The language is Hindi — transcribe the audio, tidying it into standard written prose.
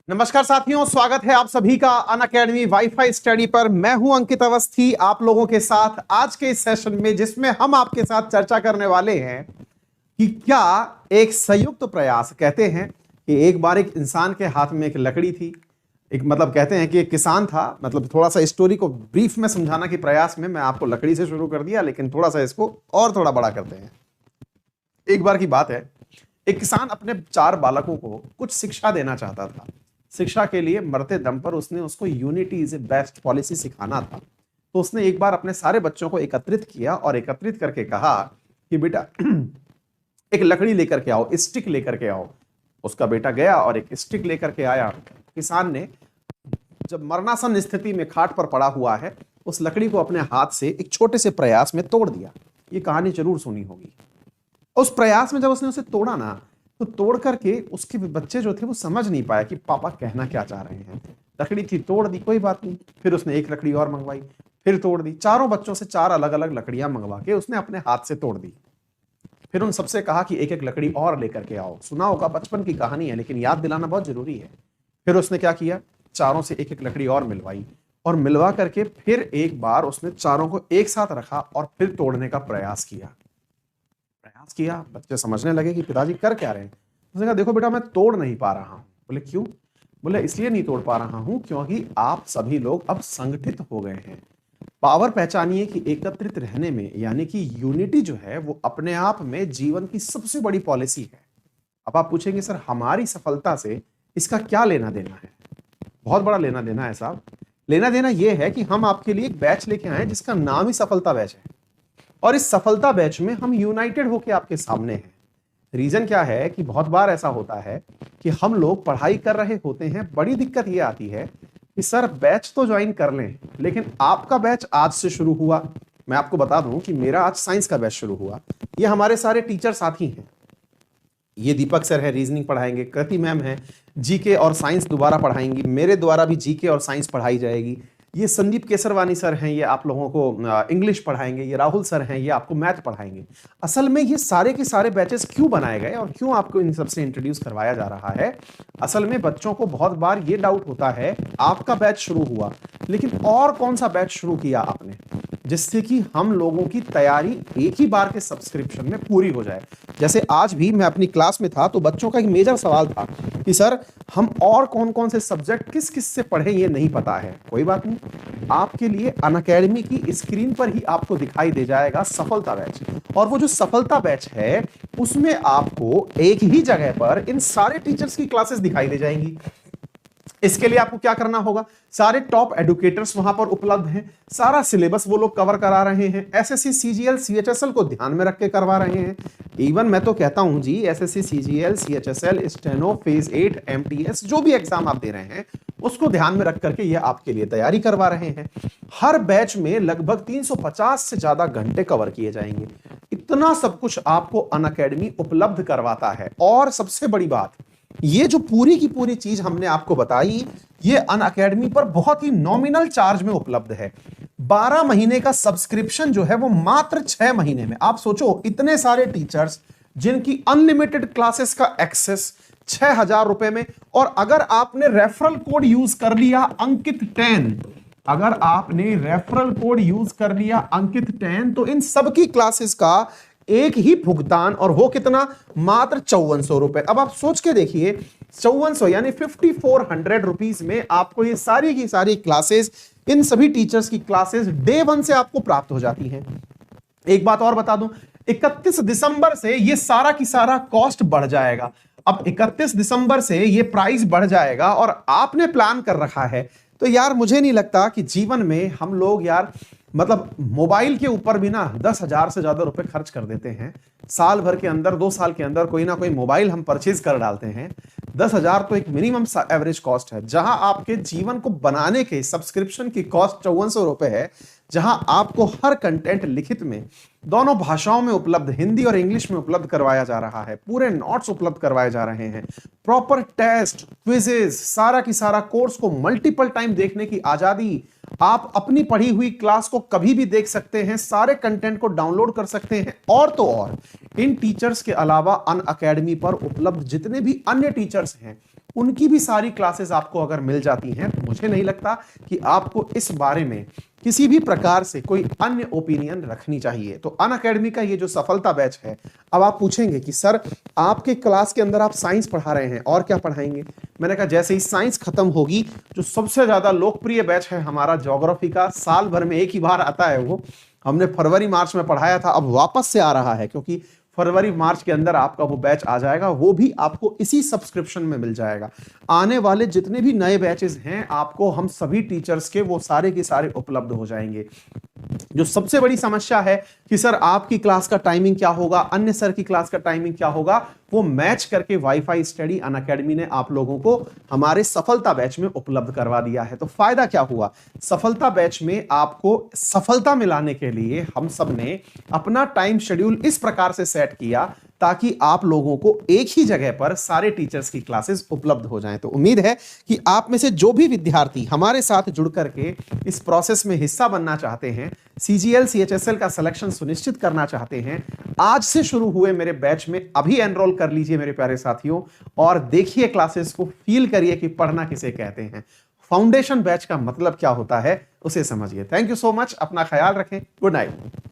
नमस्कार साथियों, स्वागत है आप सभी का अनअकैडमी वाईफाई स्टडी पर। मैं हूं अंकित अवस्थी आप लोगों के साथ आज के इस सेशन में, जिसमें हम आपके साथ चर्चा करने वाले हैं कि क्या एक संयुक्त प्रयास, कहते हैं कि एक बार एक इंसान के हाथ में एक लकड़ी थी, एक मतलब कहते हैं कि एक किसान था। मतलब थोड़ा सा स्टोरी को ब्रीफ में समझाना के प्रयास में मैं आपको लकड़ी से शुरू कर दिया, लेकिन थोड़ा सा इसको और थोड़ा बड़ा करते हैं। एक बार की बात है, एक किसान अपने 4 बालकों को कुछ शिक्षा देना चाहता था। शिक्षा के लिए मरते दम पर उसने उसको unity is a best policy सिखाना था। तो उसने एक बार अपने सारे बच्चों को एकत्रित किया और एकत्रित करके कहा कि बेटा एक लकड़ी लेकर के आओ, स्टिक लेकर के आओ। उसका बेटा गया और एक स्टिक लेकर के आया। किसान ने जब मरणासन स्थिति में खाट पर पड़ा हुआ है, उस लकड़ी को अपने हाथ से एक छोटे से प्रयास में तोड़ दिया। ये कहानी जरूर सुनी होगी। उस प्रयास में जब उसने उसे तोड़ा ना, तो तोड़ करके उसके बच्चे जो थे वो समझ नहीं पाया कि पापा कहना क्या चाह रहे हैं। लकड़ी थी, तोड़ दी, कोई बात नहीं। फिर उसने एक लकड़ी और मंगवाई, फिर तोड़ दी। चारों बच्चों से 4 अलग अलग लकड़ियां मंगवा के उसने अपने हाथ से तोड़ दी। फिर उन सबसे कहा कि एक एक लकड़ी और लेकर के आओ। सुना होगा, बचपन की कहानी है, लेकिन याद दिलाना बहुत जरूरी है। फिर उसने क्या किया, चारों से एक एक लकड़ी और मिलवाई, और मिलवा करके फिर एक बार उसने चारों को एक साथ रखा और फिर तोड़ने का प्रयास किया। बच्चे समझने लगे कि पिताजी कर क्या रहे हैं। उसने कहा, देखो बेटा, मैं तोड़ नहीं पा रहा हूं। बोले क्यों? बोले इसलिए नहीं तोड़ पा रहा हूं क्योंकि आप सभी लोग अब संगठित हो गए हैं। पावर पहचानिए कि एकत्रित रहने में, यानी कि यूनिटी जो है वो अपने आप में जीवन की सबसे बड़ी पॉलिसी है। अब आप पूछेंगे, सर हमारी सफलता से इसका क्या लेना देना है? बहुत बड़ा लेना देना है साहब। लेना देना यह है कि हम आपके लिए एक बैच लेके आए जिसका नाम ही सफलता बैच है, और इस सफलता बैच में हम यूनाइटेड होकर आपके सामने हैं। रीजन क्या है कि बहुत बार ऐसा होता है कि हम लोग पढ़ाई कर रहे होते हैं, बड़ी दिक्कत यह आती है कि सर बैच तो ज्वाइन कर लें, लेकिन आपका बैच आज से शुरू हुआ। मैं आपको बता दूं कि मेरा आज साइंस का बैच शुरू हुआ। ये हमारे सारे टीचर साथी हैं। ये दीपक सर है, रीजनिंग पढ़ाएंगे। कृति मैम है, जीके और साइंस दोबारा पढ़ाएंगी। मेरे द्वारा भी जीके और साइंस पढ़ाई जाएगी। ये संदीप केसरवानी सर हैं, ये आप लोगों को इंग्लिश पढ़ाएंगे। ये राहुल सर हैं, ये आपको मैथ पढ़ाएंगे। असल में ये सारे के सारे बैचेस क्यों बनाए गए और क्यों आपको इन सबसे इंट्रोड्यूस करवाया जा रहा है? असल में बच्चों को बहुत बार ये डाउट होता है, आपका बैच शुरू हुआ, लेकिन और कौन सा बैच शुरू किया आपने, जिससे कि हम लोगों की तैयारी एक ही बार के सब्सक्रिप्शन में पूरी हो जाए। जैसे आज भी मैं अपनी क्लास में था, तो बच्चों का एक मेजर सवाल था कि सर हम और कौन कौन से सब्जेक्ट किस किस से पढ़ें, ये नहीं पता है। कोई बात नहीं, आपके लिए अनअकैडमी की स्क्रीन पर ही आपको दिखाई दे जाएगा सफलता बैच। और वो जो सफलता बैच है, उसमें आपको एक ही जगह पर इन सारे टीचर्स की क्लासेस दिखाई दे जाएंगी। इसके लिए आपको क्या करना होगा, सारे टॉप एडुकेटर्स वहां पर उपलब्ध हैं। सारा सिलेबस वो लोग कवर करा रहे हैं। एसएससी सीजीएल सीएचएसएल को ध्यान में रख के करवा रहे हैं। इवन मैं तो कहता हूं जी, SSC CGL CHSL steno phase 8 MTS जो भी एग्जाम आप दे रहे हैं, उसको ध्यान में रख करके ये आपके लिए तैयारी करवा रहे हैं। हर बैच में लगभग 350 से ज्यादा घंटे कवर किए जाएंगे। इतना सब कुछ आपको अनअकैडमी उपलब्ध करवाता है। और सबसे बड़ी बात, ये जो पूरी की पूरी चीज हमने आपको बताई, ये अनअकैडमी पर बहुत ही नॉमिनल चार्ज में उपलब्ध है। 12 महीने का सब्सक्रिप्शन जो है वो मात्र 6 महीने में। आप सोचो, इतने सारे टीचर्स जिनकी अनलिमिटेड क्लासेस का एक्सेस 6,000 रुपए में। और अगर आपने रेफरल कोड यूज कर लिया अंकित 10, अगर आपने रेफरल कोड यूज कर लिया अंकित 10, तो इन सबकी क्लासेस का एक ही भुगतान, और वो कितना, मात्र 5400 रुपए। अब आप सोच के देखिए, 5400 यानी 5400 रुपीज में आपको ये सारी की सारी क्लासेस, इन सभी टीचर्स की क्लासेस डे 1 से आपको प्राप्त हो जाती हैं। एक बात और बता दूं, 31 दिसंबर से ये सारा की सारा कॉस्ट बढ़ जाएगा। अब 31 दिसंबर से ये प्राइस बढ़ जाएगा, और आपने प्लान कर रखा है, तो यार मुझे नहीं लगता कि जीवन में हम लोग यार मतलब मोबाइल के ऊपर भी ना 10,000 से ज्यादा रुपए खर्च कर देते हैं। साल भर के अंदर, 2 साल के अंदर कोई ना कोई मोबाइल हम परचेज कर डालते हैं। 10,000 तो एक मिनिमम एवरेज कॉस्ट है। जहां आपके जीवन को बनाने के सब्सक्रिप्शन की कॉस्ट 5400 रुपए है, जहां आपको हर कंटेंट लिखित में दोनों भाषाओं में उपलब्ध, हिंदी और इंग्लिश में उपलब्ध करवाया जा रहा है। पूरे नोट्स उपलब्ध करवाए जा रहे हैं, प्रॉपर टेस्ट, क्विजेस, सारा की सारा कोर्स को मल्टीपल टाइम देखने की आजादी आप अपनी पढ़ी हुई क्लास को कभी भी देख सकते हैं, सारे कंटेंट को डाउनलोड कर सकते हैं। और तो और इन टीचर्स के अलावा अनअकैडमी पर उपलब्ध जितने भी अन्य टीचर्स हैं उनकी भी सारी क्लासेस आपको अगर मिल जाती हैं तो मुझे नहीं लगता कि आपको इस बारे में किसी भी प्रकार से कोई अन्य ओपिनियन रखनी चाहिए। तो अनअकैडमी का ये जो सफलता बैच है, अब आप पूछेंगे कि सर आपके क्लास के अंदर आप साइंस पढ़ा रहे हैं और क्या पढ़ाएंगे। मैंने कहा जैसे ही साइंस खत्म होगी, जो सबसे ज्यादा लोकप्रिय बैच है हमारा ज्योग्राफी का, साल भर में एक ही बार आता है, वो हमने फरवरी मार्च में पढ़ाया था, अब वापस से आ रहा है क्योंकि फरवरी मार्च के अंदर आपका वो बैच आ जाएगा, वो भी आपको इसी सब्सक्रिप्शन में मिल जाएगा। आने वाले जितने भी नए बैचेस हैं आपको हम सभी टीचर्स के वो सारे के सारे उपलब्ध हो जाएंगे। जो सबसे बड़ी समस्या है कि सर आपकी क्लास का टाइमिंग क्या होगा, अन्य सर की क्लास का टाइमिंग क्या होगा, वो मैच करके वाईफाई स्टडी अनअकैडमी ने आप लोगों को हमारे सफलता बैच में उपलब्ध करवा दिया है। तो फायदा क्या हुआ, सफलता बैच में आपको सफलता मिलाने के लिए हम सब ने अपना टाइम शेड्यूल इस प्रकार से सेट किया ताकि आप लोगों को एक ही जगह पर सारे टीचर्स की क्लासेस उपलब्ध हो जाएं। तो उम्मीद है कि आप में से जो भी विद्यार्थी हमारे साथ जुड़ करके इस प्रोसेस में हिस्सा बनना चाहते हैं, सीजीएल सीएचएसएल का सिलेक्शन सुनिश्चित करना चाहते हैं, आज से शुरू हुए मेरे बैच में अभी एनरोल कर लीजिए मेरे प्यारे साथियों, और देखिए क्लासेस को, फील करिए कि पढ़ना किसे कहते हैं, फाउंडेशन बैच का मतलब क्या होता है उसे समझिए। थैंक यू सो मच, अपना ख्याल रखें, गुड नाइट।